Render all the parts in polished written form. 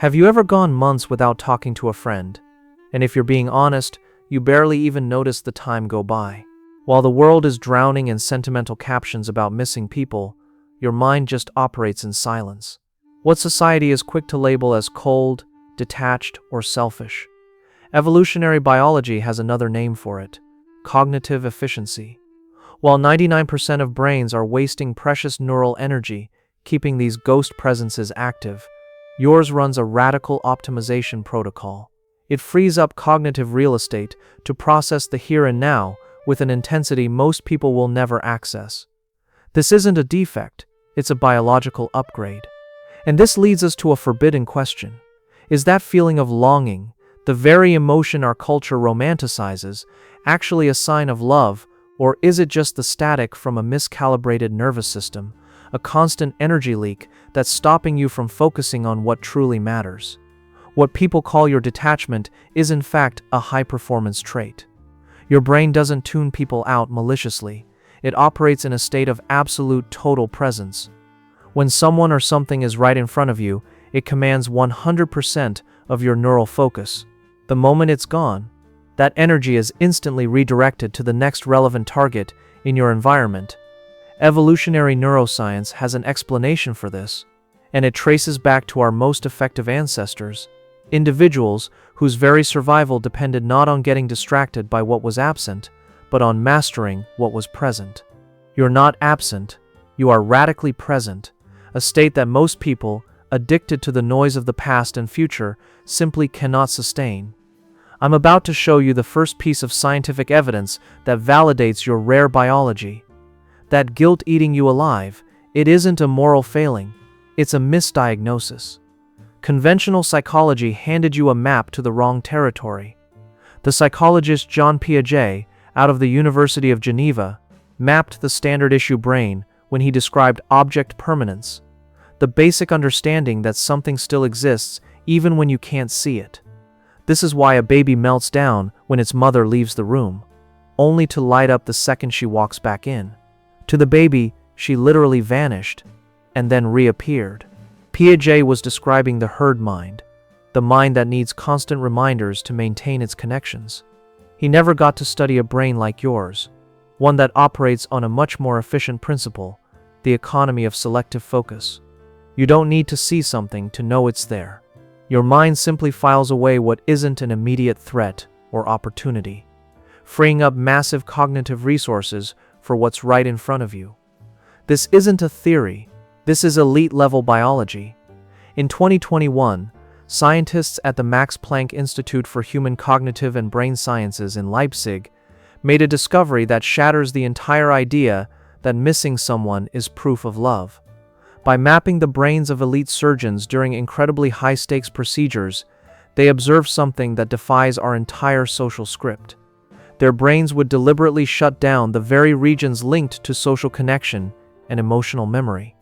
Have you ever gone months without talking to a friend? And if you're being honest, you barely even notice the time go by. While the world is drowning in sentimental captions about missing people, your mind just operates in silence. What society is quick to label as cold, detached, or selfish. Evolutionary biology has another name for it: cognitive efficiency. While 99% of brains are wasting precious neural energy keeping these ghost presences active, yours runs a radical optimization protocol. It frees up cognitive real estate to process the here and now with an intensity most people will never access. This isn't a defect, it's a biological upgrade. And this leads us to a forbidden question. Is that feeling of longing, the very emotion our culture romanticizes, actually a sign of love, or is it just the static from a miscalibrated nervous system, a constant energy leak that's stopping you from focusing on what truly matters? What people call your detachment is in fact a high-performance trait. Your brain doesn't tune people out maliciously. It operates in a state of absolute total presence. When someone or something is right in front of you, it commands 100% of your neural focus. The moment it's gone, that energy is instantly redirected to the next relevant target in your environment. Evolutionary neuroscience has an explanation for this, and it traces back to our most effective ancestors, individuals whose very survival depended not on getting distracted by what was absent, but on mastering what was present. You're not absent, you are radically present, a state that most people, addicted to the noise of the past and future, simply cannot sustain. I'm about to show you the first piece of scientific evidence that validates your rare biology. That guilt eating you alive, it isn't a moral failing, it's a misdiagnosis. Conventional psychology handed you a map to the wrong territory. The psychologist John Piaget, out of the University of Geneva, mapped the standard issue brain when he described object permanence, the basic understanding that something still exists even when you can't see it. This is why a baby melts down when its mother leaves the room, only to light up the second she walks back in. To the baby, she literally vanished and then reappeared. Piaget was describing the herd mind, the mind that needs constant reminders to maintain its connections. He never got to study a brain like yours, one that operates on a much more efficient principle, the economy of selective focus. You don't need to see something to know it's there. Your mind simply files away what isn't an immediate threat or opportunity, freeing up massive cognitive resources for what's right in front of you. This isn't a theory, this is elite-level biology. In 2021, scientists at the Max Planck Institute for Human Cognitive and Brain Sciences in Leipzig made a discovery that shatters the entire idea that missing someone is proof of love. By mapping the brains of elite surgeons during incredibly high-stakes procedures, they observed something that defies our entire social script. Their brains would deliberately shut down the very regions linked to social connection and emotional memory.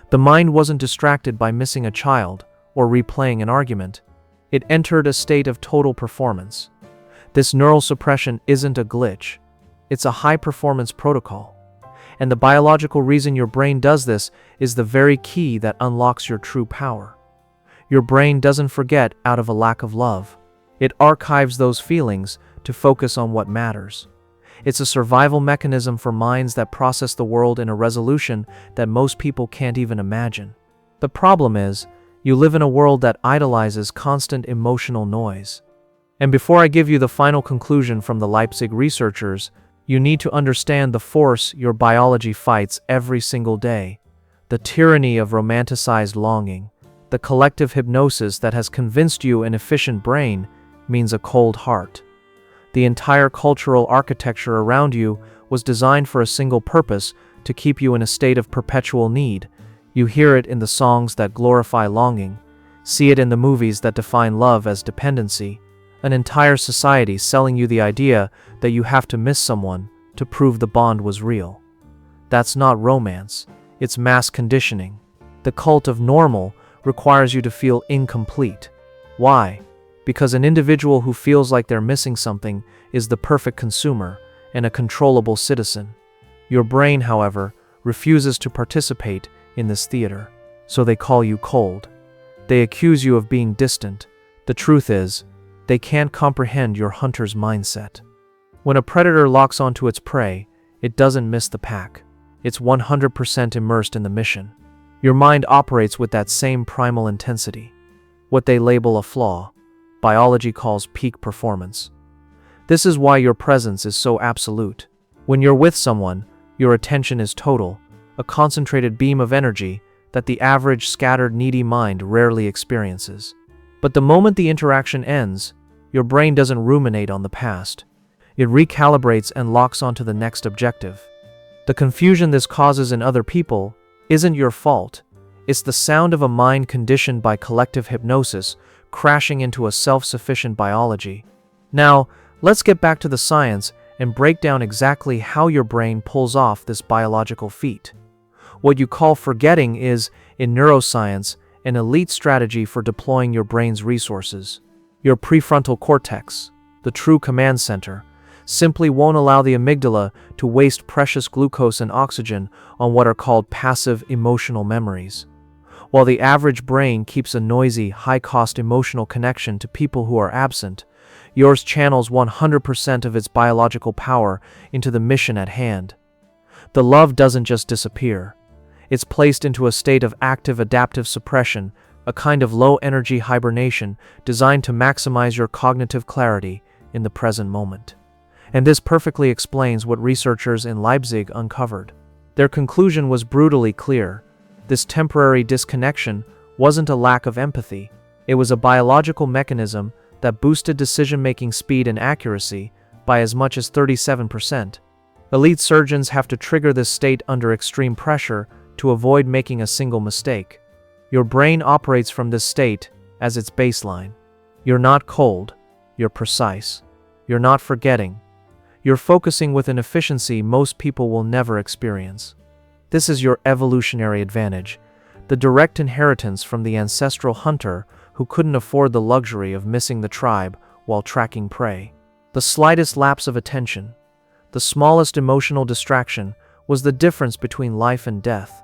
The mind wasn't distracted by missing a child or replaying an argument. It entered a state of total performance. This neural suppression isn't a glitch. It's a high-performance protocol. And the biological reason your brain does this is the very key that unlocks your true power. Your brain doesn't forget out of a lack of love. It archives those feelings to focus on what matters. It's a survival mechanism for minds that process the world in a resolution that most people can't even imagine. The problem is, you live in a world that idolizes constant emotional noise. And before I give you the final conclusion from the Leipzig researchers, you need to understand the force your biology fights every single day, the tyranny of romanticized longing. The collective hypnosis that has convinced you an efficient brain means a cold heart. The entire cultural architecture around you was designed for a single purpose: to keep you in a state of perpetual need. You hear it in the songs that glorify longing, see it in the movies that define love as dependency, an entire society selling you the idea that you have to miss someone to prove the bond was real. That's not romance, it's mass conditioning. The cult of normal requires you to feel incomplete. Why? Because an individual who feels like they're missing something is the perfect consumer and a controllable citizen. Your brain, however, refuses to participate in this theater, so they call you cold. They accuse you of being distant. The truth is, they can't comprehend your hunter's mindset. When a predator locks onto its prey, it doesn't miss the pack. It's 100% immersed in the mission. Your mind operates with that same primal intensity. What they label a flaw, biology calls peak performance. This is why your presence is so absolute. When you're with someone, your attention is total, a concentrated beam of energy that the average scattered, needy mind rarely experiences. But the moment the interaction ends, your brain doesn't ruminate on the past. It recalibrates and locks onto the next objective. The confusion this causes in other people isn't your fault. It's the sound of a mind conditioned by collective hypnosis crashing into a self-sufficient biology. Now, let's get back to the science and break down exactly how your brain pulls off this biological feat. What you call forgetting is, in neuroscience, an elite strategy for deploying your brain's resources. Your prefrontal cortex, the true command center, simply won't allow the amygdala to waste precious glucose and oxygen on what are called passive emotional memories. While the average brain keeps a noisy, high-cost emotional connection to people who are absent, yours channels 100% of its biological power into the mission at hand. The love doesn't just disappear. It's placed into a state of active adaptive suppression, a kind of low-energy hibernation designed to maximize your cognitive clarity in the present moment. And this perfectly explains what researchers in Leipzig uncovered. Their conclusion was brutally clear. This temporary disconnection wasn't a lack of empathy. It was a biological mechanism that boosted decision-making speed and accuracy by as much as 37%. Elite surgeons have to trigger this state under extreme pressure to avoid making a single mistake. Your brain operates from this state as its baseline. You're not cold, you're precise. You're not forgetting. You're focusing with an efficiency most people will never experience. This is your evolutionary advantage, the direct inheritance from the ancestral hunter who couldn't afford the luxury of missing the tribe while tracking prey. The slightest lapse of attention, the smallest emotional distraction, was the difference between life and death.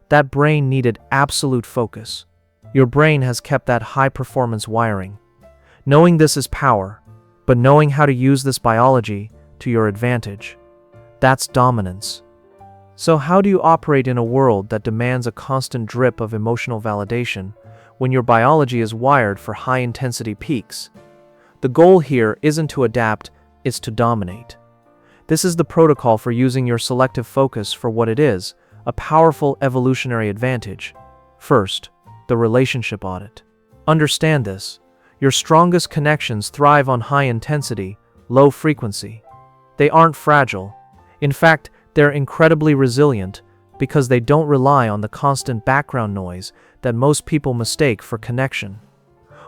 That brain needed absolute focus. Your brain has kept that high-performance wiring. Knowing this is power, but knowing how to use this biology to your advantage, that's dominance. So how do you operate in a world that demands a constant drip of emotional validation when your biology is wired for high-intensity peaks? The goal here isn't to adapt, it's to dominate. This is the protocol for using your selective focus for what it is, a powerful evolutionary advantage. First, the relationship audit. Understand this. Your strongest connections thrive on high intensity, low frequency. They aren't fragile. In fact, they're incredibly resilient because they don't rely on the constant background noise that most people mistake for connection.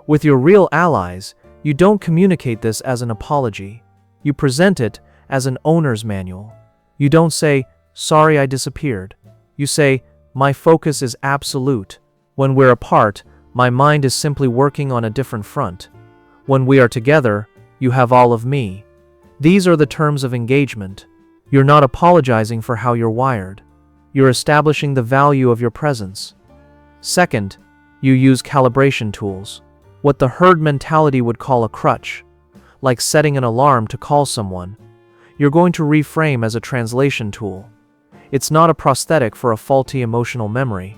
With your real allies, you don't communicate this as an apology. You present it as an owner's manual. You don't say, "Sorry, I disappeared." You say, "My focus is absolute. When we're apart, my mind is simply working on a different front. When we are together, you have all of me." These are the terms of engagement. You're not apologizing for how you're wired. You're establishing the value of your presence. Second, you use calibration tools. What the herd mentality would call a crutch, like setting an alarm to call someone, you're going to reframe as a translation tool. It's not a prosthetic for a faulty emotional memory.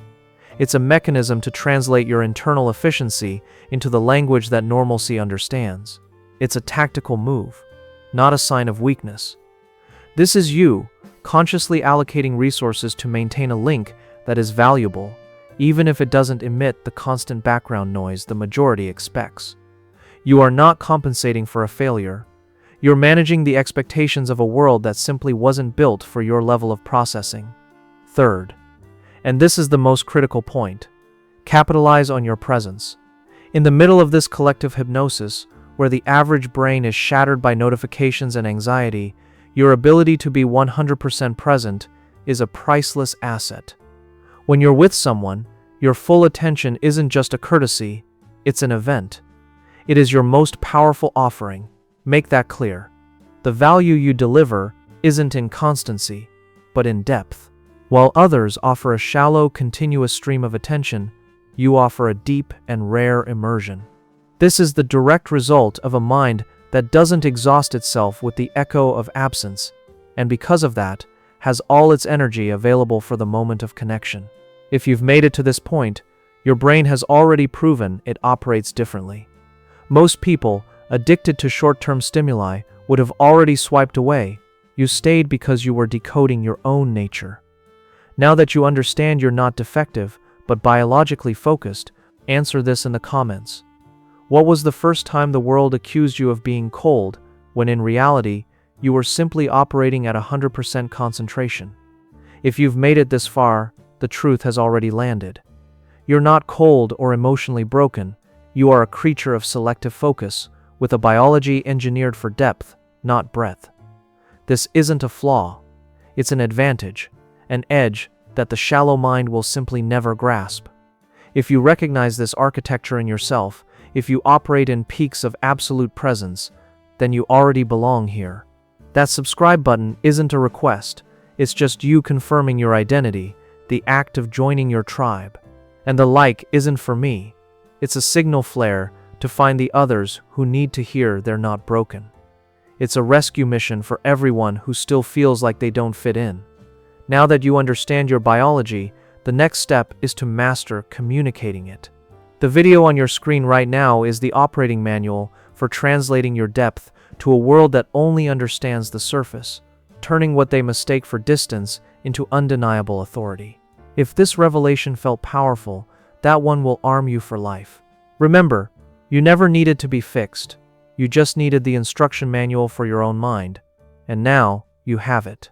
It's a mechanism to translate your internal efficiency into the language that normalcy understands. It's a tactical move, not a sign of weakness. This is you, consciously allocating resources to maintain a link that is valuable, even if it doesn't emit the constant background noise the majority expects. You are not compensating for a failure. You're managing the expectations of a world that simply wasn't built for your level of processing. Third, and this is the most critical point, capitalize on your presence. In the middle of this collective hypnosis, where the average brain is shattered by notifications and anxiety, your ability to be 100% present is a priceless asset. When you're with someone, your full attention isn't just a courtesy, it's an event. It is your most powerful offering. Make that clear. The value you deliver isn't in constancy, but in depth. While others offer a shallow, continuous stream of attention, you offer a deep and rare immersion. This is the direct result of a mind that doesn't exhaust itself with the echo of absence, and because of that, has all its energy available for the moment of connection. If you've made it to this point, your brain has already proven it operates differently. Most people, addicted to short-term stimuli, would have already swiped away. You stayed because you were decoding your own nature. Now that you understand you're not defective, but biologically focused, answer this in the comments. What was the first time the world accused you of being cold, when in reality, you were simply operating at 100% concentration? If you've made it this far, the truth has already landed. You're not cold or emotionally broken. You are a creature of selective focus, with a biology engineered for depth, not breadth. This isn't a flaw. It's an advantage, an edge that the shallow mind will simply never grasp. If you recognize this architecture in yourself, if you operate in peaks of absolute presence, then you already belong here. That subscribe button isn't a request. It's just you confirming your identity, the act of joining your tribe. And the like isn't for me. It's a signal flare to find the others who need to hear they're not broken. It's a rescue mission for everyone who still feels like they don't fit in. Now that you understand your biology, the next step is to master communicating it. The video on your screen right now is the operating manual for translating your depth to a world that only understands the surface, turning what they mistake for distance into undeniable authority. If this revelation felt powerful, that one will arm you for life. Remember, you never needed to be fixed. You just needed the instruction manual for your own mind. And now, you have it.